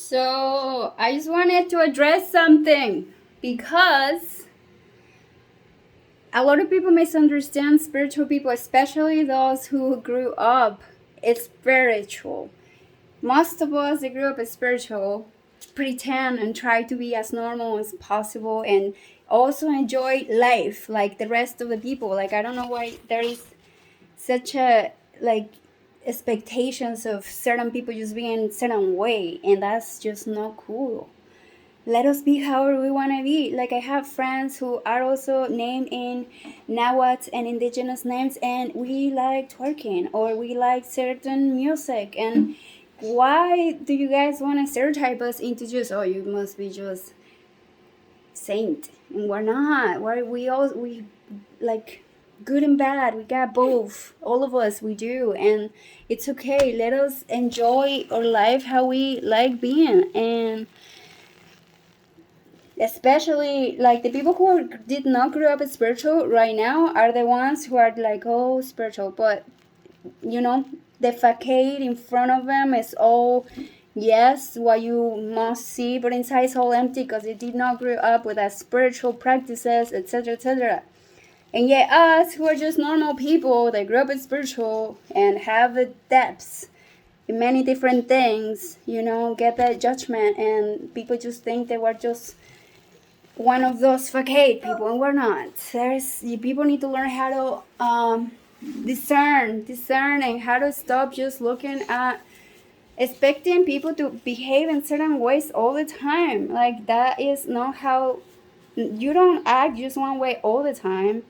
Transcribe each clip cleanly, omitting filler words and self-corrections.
So I just wanted to address something because a lot of people misunderstand spiritual people, especially those who grew up spiritual. Most of us that grew up spiritual pretend and try to be as normal as possible and also enjoy life like the rest of the people. Like, I don't know why there is such a like expectations of certain people just being certain way, and that's just not cool. Let us be however we want to be. Like, I have friends who are also named in Nahuatl and indigenous names, and we like twerking or we like certain music. And why do you guys want to stereotype us into just, oh, you must be just saint? And we're not. We like good and bad. We got both. All of us, we do. And it's okay. Let us enjoy our life how we like being. And especially like the people who did not grow up spiritual right now are the ones who are like, oh, spiritual, but you know, the facade in front of them is all yes, what you must see, but inside is all empty because they did not grow up with that spiritual practices, etc., etc. And yet us who are just normal people that grew up in spiritual and have the depths in many different things, you know, get that judgment, and people just think they were just one of those facade people, and we're not. People need to learn how to discern, and how to stop just looking at expecting people to behave in certain ways all the time. Like, that is not how you don't act just one way all the time.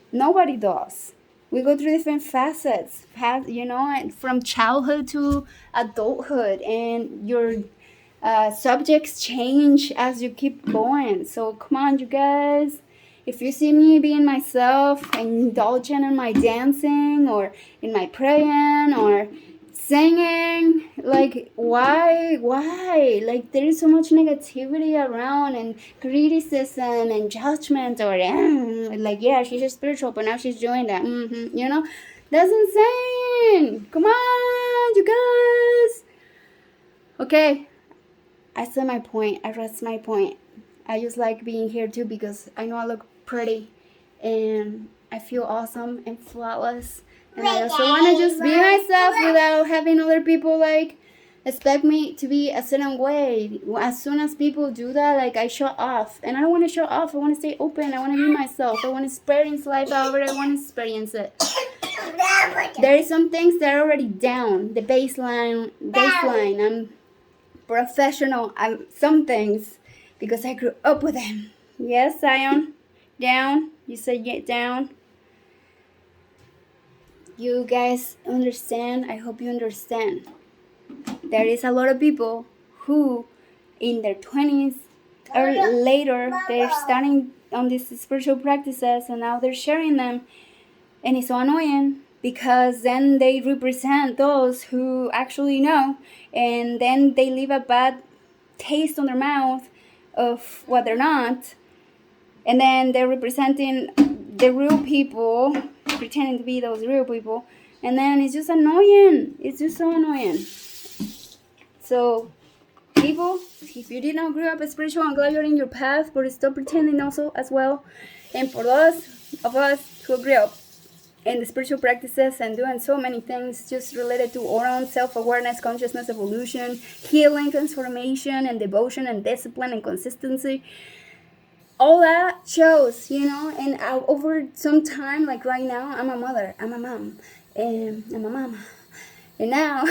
Nobody does. We go through different facets, you know, from childhood to adulthood, and your subjects change as you keep going. So come on, you guys. If you see me being myself and indulging in my dancing or in my praying or singing, like, why? Like, there is so much negativity around and criticism and judgment, or like, yeah, she's just spiritual, but now she's doing that. You know, that's insane. Come on, you guys. Okay, I said my point. I rest my point. I just like being here too because I know I look pretty and I feel awesome and flawless. And I also want to just be myself without having other people like expect me to be a certain way. As soon as people do that, like, I shut off. And I don't want to shut off. I want to stay open. I want to be myself. I want to experience life however I want to experience it. There is some things that are already down. The baseline. I'm professional at some things because I grew up with them. Yes, Zion? Down? You say get down? You guys understand? I hope you understand. There is a lot of people who in their 20s or later, they're starting on these spiritual practices and now they're sharing them, and it's so annoying because then they represent those who actually know, and then they leave a bad taste on their mouth of what they're not, and then they're representing the real people, pretending to be those real people, and then it's just annoying. It's just so annoying. So, people, if you did not grow up spiritual, I'm glad you're in your path, but stop pretending also as well. And for those of us who grew up in the spiritual practices and doing so many things just related to our own self-awareness, consciousness, evolution, healing, transformation, and devotion, and discipline, and consistency, all that shows, you know. And over some time, like right now, I'm a mother, I'm a mom, and I'm a mama. And now,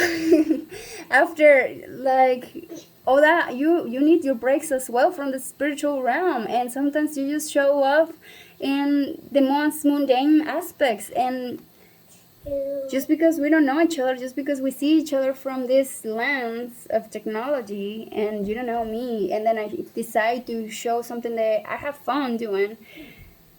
after like all that, you need your breaks as well from the spiritual realm. And sometimes you just show up in the most mundane aspects. And just because we don't know each other, just because we see each other from this lens of technology, and you don't know me, and then I decide to show something that I have fun doing,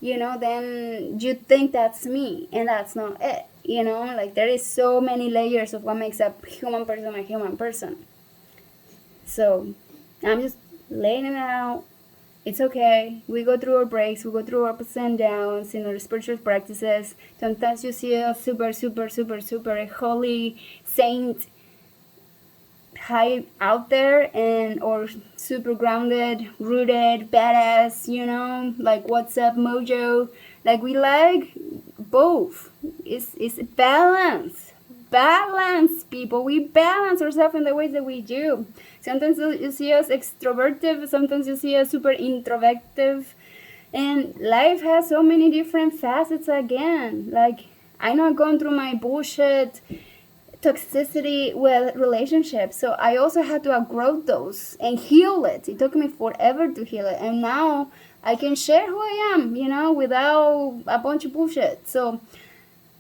you know, then you think that's me, and that's not it. You know, like, there is so many layers of what makes a human person. So I'm just laying it out. It's okay. We go through our breaks. We go through our ups and downs in our spiritual practices. Sometimes you see a super holy saint high out there and or super grounded, rooted, badass, you know, like what's up mojo. Like we like both. It's balance. Balance, people. We balance ourselves in the ways that we do. Sometimes you see us extroverted, sometimes you see us super introverted, and life has so many different facets again. Like, I'm not going through my bullshit toxicity with relationships. So I also had to outgrow those and heal it. It took me forever to heal it. And now I can share who I am, you know, without a bunch of bullshit. So,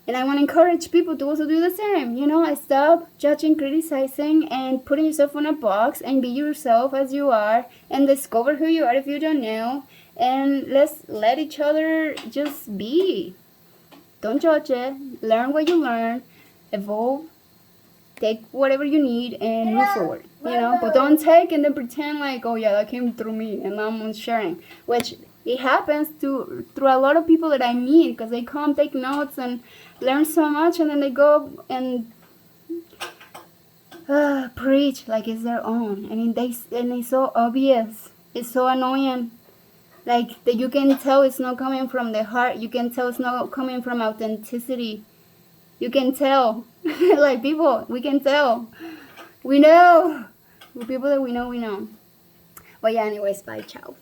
and I want to encourage people to also do the same. You know, I stop judging, criticizing, and putting yourself in a box and be yourself as you are and discover who you are if you don't know. And let's let each other just be. Don't judge it. Learn what you learn. Evolve. Take whatever you need and move forward. You know, but don't take and then pretend like, oh yeah, that came through me and I'm sharing. Which it happens through a lot of people that I meet because they come take notes and learn so much and then they go and preach like it's their own. I mean, it's so obvious. It's so annoying. Like that you can tell it's not coming from the heart. You can tell it's not coming from authenticity. You can tell. Like people, we can tell. We know. The people that we know, we know. But yeah, anyways, bye, ciao.